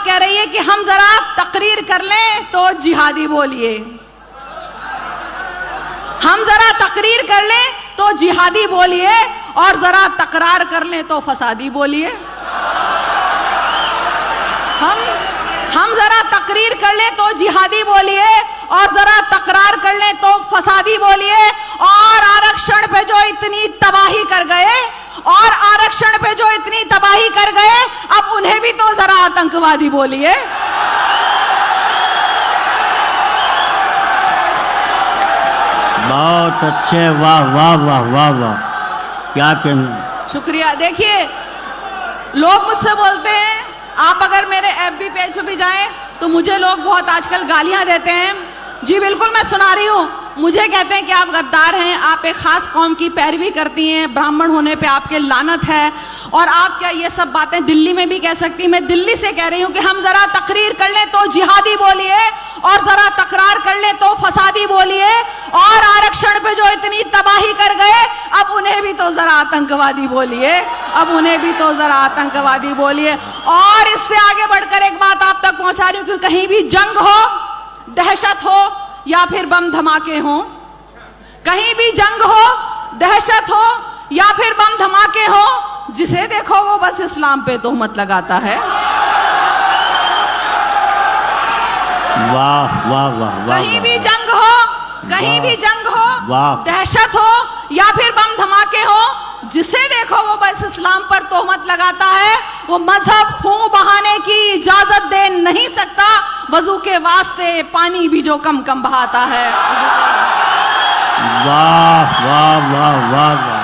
कह रही है कि हम जरा तकरीर कर लें तो जिहादी बोलिए, हम जरा तकरीर कर लें तो जिहादी बोलिए, और जरा तकरार कर लें तो फसादी बोलिए। हम जरा तकरीर कर लें तो जिहादी बोलिए, और जरा तकरार कर लें तो फसादी बोलिए। और आरक्षण पे जो इतनी तबाही कर गए, और आरक्षण पे जो इतनी तबाही कर गए, अब उन्हें भी तो जरा आतंकवादी बोलिए। बहुत अच्छे, वाह वाह वाह वाह वाह, क्या कहना। शुक्रिया। देखिए, लोग मुझसे बोलते हैं, आप अगर मेरे FB पेज पे भी जाएं तो मुझे लोग बहुत आजकल गालियां देते हैं। जी बिल्कुल, मैं सुना रही हूँ। मुझे कहते हैं कि आप गद्दार हैं, आप एक खास कौम की पैरवी करती हैं, ब्राह्मण होने पे आपके लानत है, और आप क्या ये सब बातें दिल्ली में भी कह सकती। मैं दिल्ली से कह रही हूँ कि हम जरा तकरीर कर लें तो जिहादी बोलिए, और जरा तकरार कर लें तो फसादी बोलिए। और आरक्षण पे जो इतनी तबाही कर गए, अब उन्हें भी तो जरा आतंकवादी बोलिए, अब उन्हें भी तो जरा आतंकवादी बोलिए। और इससे आगे बढ़कर एक बात आप तक पहुंचा रही हूँ कि कहीं भी जंग हो, दहशत हो, या फिर बम धमाके हो, कहीं भी जंग हो, दहशत हो, या फिर बम धमाके हो, जिसे देखो वो बस इस्लाम पे तोहमत लगाता है। वाह वाह वाह वाह। कहीं भी जंग हो, कहीं भी जंग हो, दहशत हो, या फिर बम धमाके हो, जिसे देखो वो बस इस्लाम पर तोहमत लगाता है। वो मजहब खून बहाने की इजाजत दे नहीं सकता, वजू के वास्ते पानी भी जो कम कम बहाता है। वाह वाह वाह वाह वाह।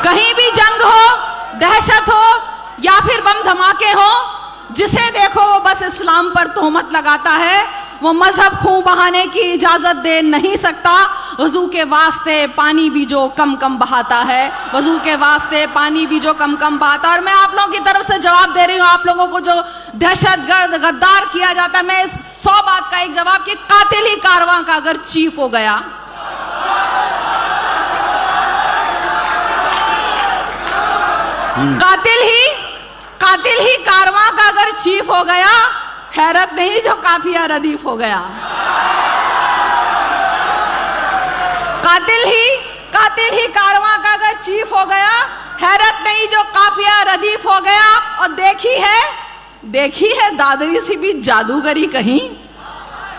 कहीं भी जंग हो, दहशत हो, या फिर बम धमाके हो, जिसे देखो वो बस इस्लाम पर तोहमत लगाता है। वो मजहब खून बहाने की इजाजत दे नहीं सकता, वजू के वास्ते पानी भी जो कम कम बहाता है, वजू के वास्ते पानी भी जो कम कम बहाता है। और मैं आप लोगों की तरफ से जवाब दे रही हूँ, आप लोगों को जो दहशतगर्द गद्दार किया जाता है, मैं इस 100 बात का एक जवाब कि कातिल ही कारवां का अगर चीफ हो गया, कातिल ही कारवां का अगर चीफ हो गया, हैरत नहीं जो काफिया रदीफ हो गया। कातिल ही कारवां का अगर चीफ हो गया, हैरत नहीं जो काफिया रदीफ हो गया। और देखी है दादरी सी भी जादूगरी कहीं,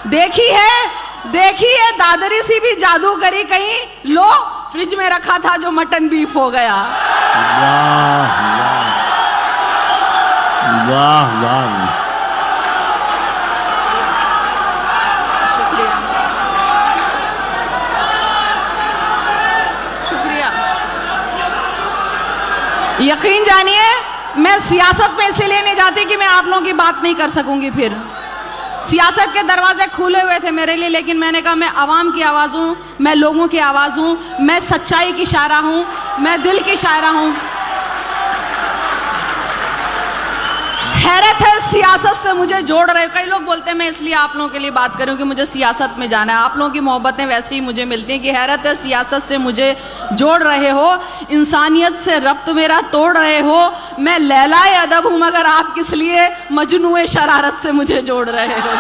देखी है दादरी सी भी जादूगरी कहीं, लो फ्रिज में रखा था जो मटन बीफ हो गया। वाह वाह वाह। शुक्रिया। यकीन जानिए, मैं सियासत में इसीलिए नहीं जाती कि मैं आप लोगों की बात नहीं कर सकूंगी। फिर सियासत के दरवाजे खुले हुए थे मेरे लिए, लेकिन मैंने कहा मैं आवाम की आवाज़ हूँ, मैं लोगों की आवाज़ हूँ, मैं सच्चाई की शायरा हूँ, मैं दिल की शायरा हूँ। हैरत है सियासत से मुझे जोड़ रहे। कई लोग बोलते हैं मैं इसलिए आप लोगों के लिए बात करूं कि मुझे सियासत में जाना है। आप लोगों की मोहब्बतें वैसे ही मुझे मिलती हैं कि हैरत है सियासत से मुझे जोड़ रहे हो, इंसानियत से रब्त मेरा तोड़ रहे हो। मैं लैलाए अदब हूं मगर आप किस लिए मजनूए शरारत से मुझे जोड़ रहे हो।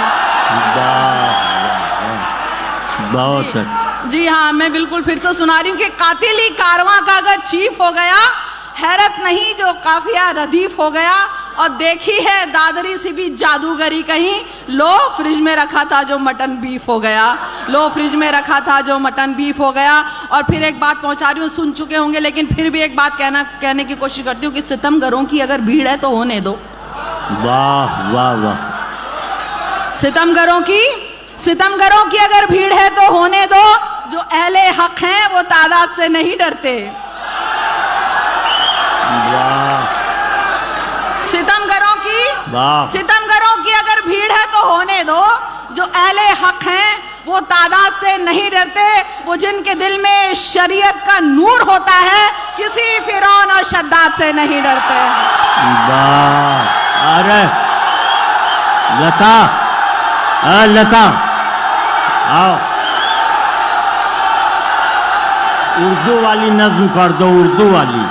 बहुत अच्छा। जी हाँ, मैं बिल्कुल फिर से सुना रही हूँ कि कातिल ही कारवां का अगर चीफ हो गया, हैरत नहीं जो काफिया रदीफ हो गया। और देखी है दादरी सी भी जादूगरी कहीं, लो फ्रिज में रखा था जो मटन बीफ हो गया, लो फ्रिज में रखा था जो मटन बीफ हो गया। और फिर एक बात पहुंचा रही हूँ, सुन चुके होंगे लेकिन फिर भी एक बात कहने की कोशिश करती हूँ कि सितमगरों की अगर भीड़ है तो होने दो। वाह वाह वाह। सितमगरों की अगर भीड़ है तो होने दो, जो अहले हक हैं वो तादाद से नहीं डरते। सितमगरों की अगर भीड़ है तो होने दो, जो अहले हक हैं वो तादाद से नहीं डरते। वो जिनके दिल में शरीयत का नूर होता है, किसी फिरौन और शद्दाद से नहीं डरते। वाह, अरे लता, लता आओ, उर्दू वाली नज्म कर दो, उर्दू वाली।